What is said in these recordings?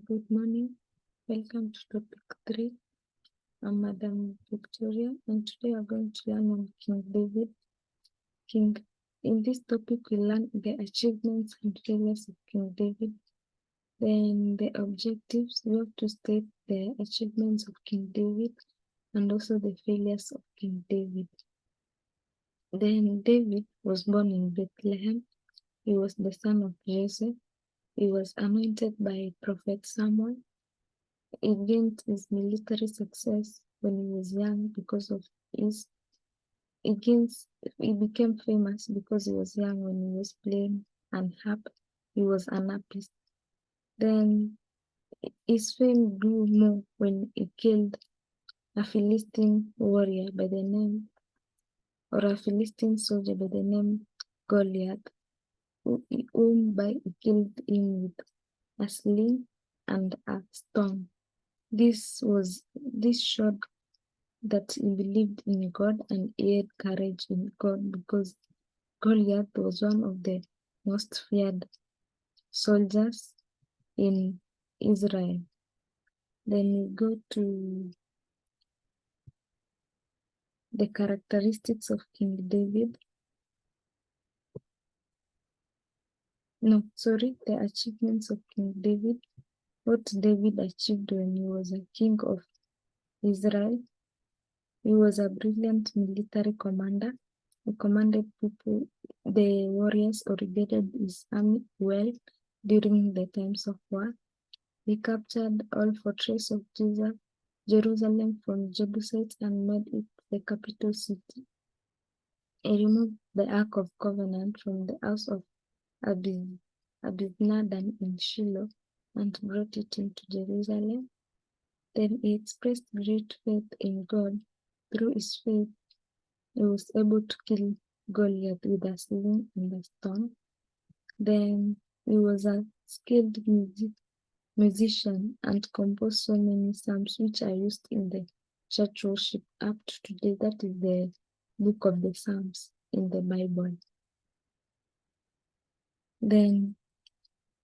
Good morning. Welcome to topic 3. I'm Madam Victoria, and today we're going to learn on King David. In this topic, we learn the achievements and failures of King David. Then the objectives, we have to state the achievements of King David and also the failures of King David. Then David was born in Bethlehem. He was the son of Joseph. He was anointed by Prophet Samuel. He gained his military success when he was young because of his he became famous because he was young when he was playing an harp. He was an harpist. Then his fame grew more when he killed a Philistine warrior by the name, or a Philistine soldier by the name Goliath, whom he killed him with a sling and a stone. This showed that he believed in God and he had courage in God, because Goliath was one of the most feared soldiers in Israel. Then we go to the characteristics of King David. The achievements of King David. What David achieved when he was a king of Israel. He was a brilliant military commander. He commanded people, the warriors, or guided his army well during the times of war. He captured all fortresses of Jerusalem from Jebusites and made it the capital city. He removed the Ark of Covenant from the house of Abinadab in Shiloh and brought it into Jerusalem. Then he expressed great faith in God. Through his faith, he was able to kill Goliath with a sling and a stone. Then he was a skilled musician and composed so many psalms which are used in the church worship up to today. That is the book of the Psalms in the Bible. Then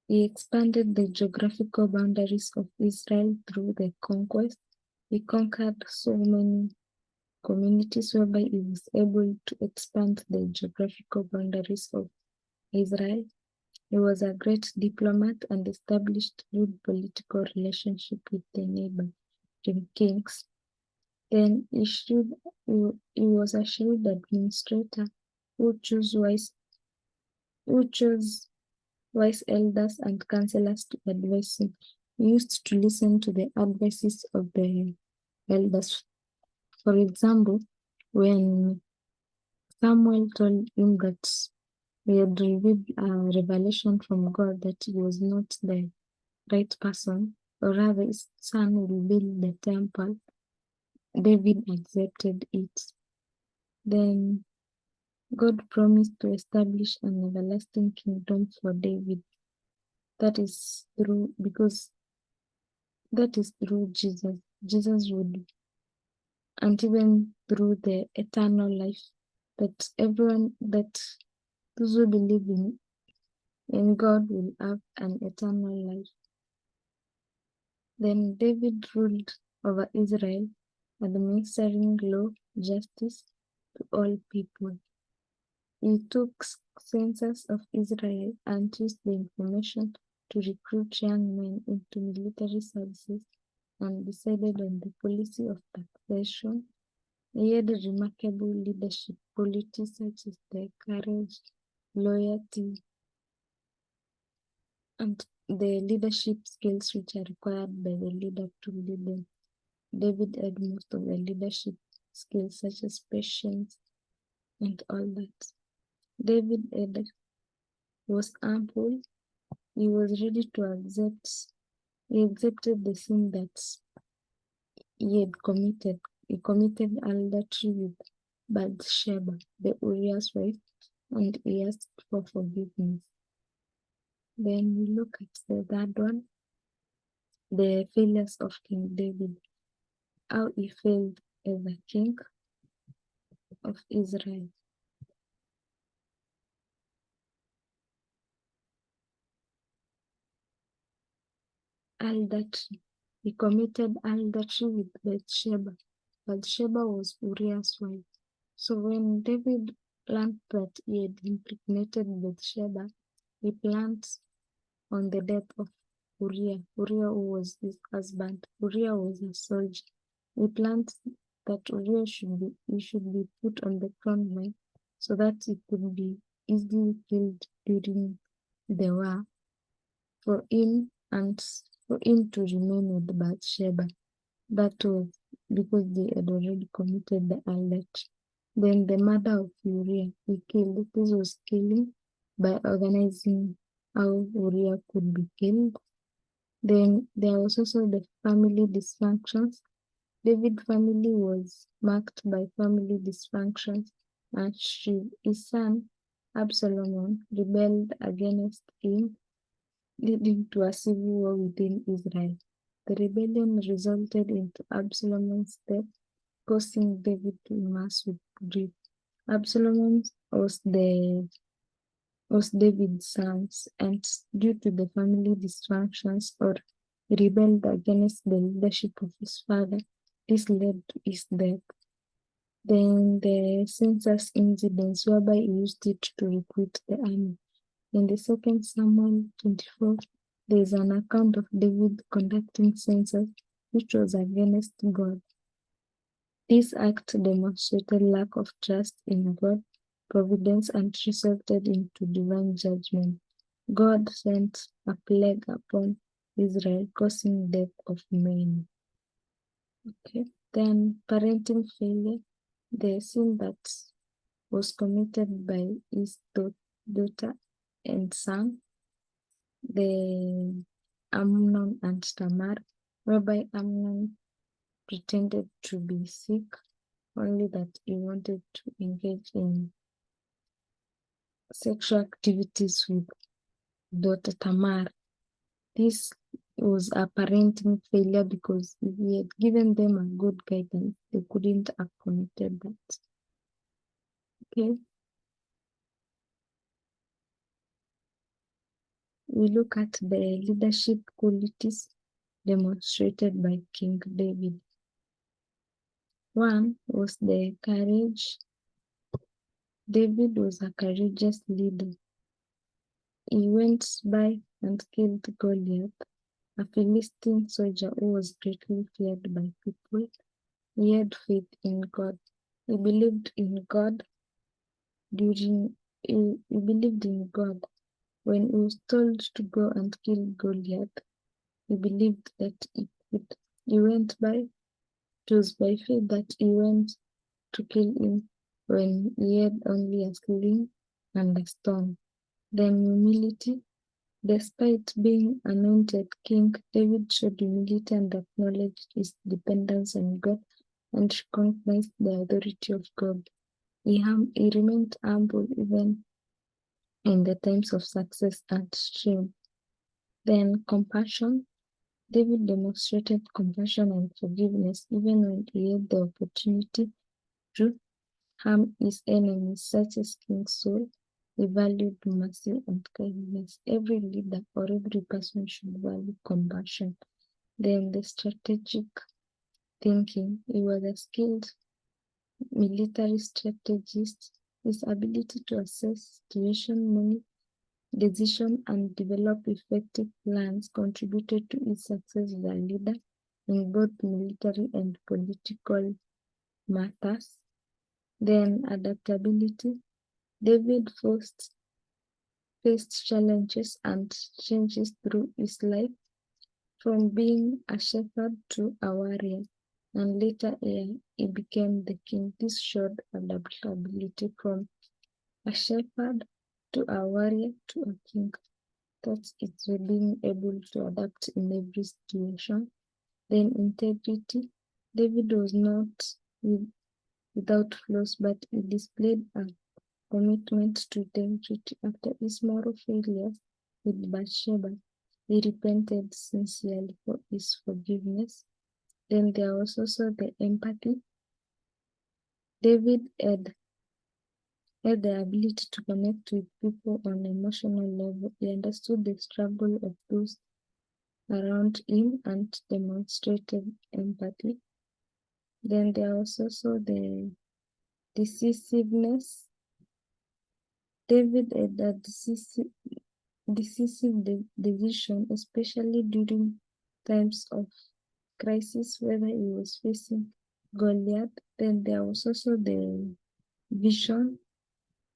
he expanded the geographical boundaries of Israel through the conquest. He conquered so many communities whereby he was able to expand the geographical boundaries of Israel. He was a great diplomat and established good political relationship with the neighboring kings. Then he was a shrewd administrator who chose wise elders and counselors to advise him. He used to listen to the advices of the elders. For example, when Samuel told him that he had received a revelation from God that he was not the right person, or rather his son will build the temple, David accepted it. Then God promised to establish an everlasting kingdom for David. That is through Jesus. Jesus would, and even through the eternal life, that those who believe in God will have an eternal life. Then David ruled over Israel, administering law, justice to all people. He took census of Israel and used the information to recruit young men into military services and decided on the policy of taxation. He had remarkable leadership qualities such as the courage, loyalty, and the leadership skills which are required by the leader to lead them. David had most of the leadership skills such as patience and all that. David was humble. He was ready to he accepted the sin that he had committed. He committed adultery with Bathsheba, the Uriah's wife, and he asked for forgiveness. Then we look at the third one, the failures of King David, how he failed as a king of Israel. adultery. He committed adultery with Bathsheba. Bathsheba was Uriah's wife. So when David learned that he had impregnated Bathsheba, he planned on the death of Uriah. Uriah, who was his husband. Uriah was a soldier. He planned that Uriah should be put on the front line so that he could be easily killed during the war for him to remain with Bathsheba. That was because they had already committed the adultery. Then the murder of Uriah, he killed. This was killing by organizing how Uriah could be killed. Then there was also the family dysfunctions. David's family was marked by family dysfunctions, and his son Absalom rebelled against him, leading to a civil war within Israel. The rebellion resulted into Absalom's death, causing David to immerse with grief. Absalom was David's son, and due to the family dysfunctions or rebelled against the leadership of his father, this led to his death. Then the census incidents, whereby he used it to recruit the army. In the 2 Samuel 24, there is an account of David conducting census, which was against God. This act demonstrated lack of trust in God's providence and resulted into divine judgment. God sent a plague upon Israel, causing death of many. Okay. Then parenting failure, the sin that was committed by his daughter and son, the Amnon and Tamar, whereby Amnon pretended to be sick, only that he wanted to engage in sexual activities with daughter Tamar. This was a parenting failure because if he had given them a good guidance, they couldn't have committed that. Okay. We look at the leadership qualities demonstrated by King David. One was the courage. David was a courageous leader. He went by and killed Goliath, a Philistine soldier who was greatly feared by people. He had faith in God. He believed in God he believed in God. When he was told to go and kill Goliath, he believed that he could. He went by. It was by faith that he went to kill him when he had only a sling and a stone. Then humility. Despite being anointed king, David showed humility and acknowledged his dependence on God and recognized the authority of God. He remained humble even in the times of success and shame. Then compassion. David demonstrated compassion and forgiveness even when he had the opportunity to harm his enemies, such as King Saul. He valued mercy and kindness. Every leader or every person should value compassion. Then the strategic thinking. He was a skilled military strategist. His ability to assess situation, make decisions, and develop effective plans contributed to his success as a leader in both military and political matters. Then adaptability. David faced challenges and changes through his life, from being a shepherd to a warrior, and later he became the king. This showed adaptability from a shepherd to a warrior to a king. That's it's being able to adapt in every situation. Then integrity. David was not without flaws, but he displayed a commitment to integrity. After his moral failures with Bathsheba, he repented sincerely for his forgiveness. Then there was also the empathy. David had the ability to connect with people on an emotional level. He understood the struggle of those around him and demonstrated empathy. Then there was also the decisiveness. David had a decisive decision, especially during times of crisis, whether he was facing Goliath. Then there was also the vision.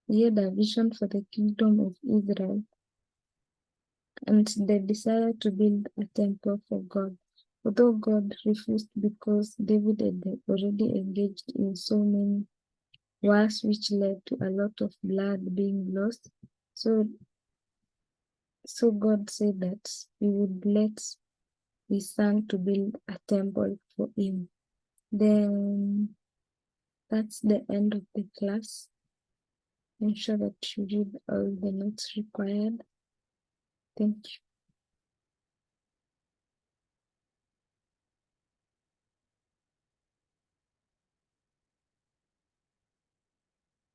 He had a vision for the kingdom of Israel and the desire to build a temple for God. Although God refused because David had already engaged in so many wars, which led to a lot of blood being lost. So God said that He would let His son to build a temple for Him. Then that's the end of the class. Ensure that you read all the notes required. Thank you.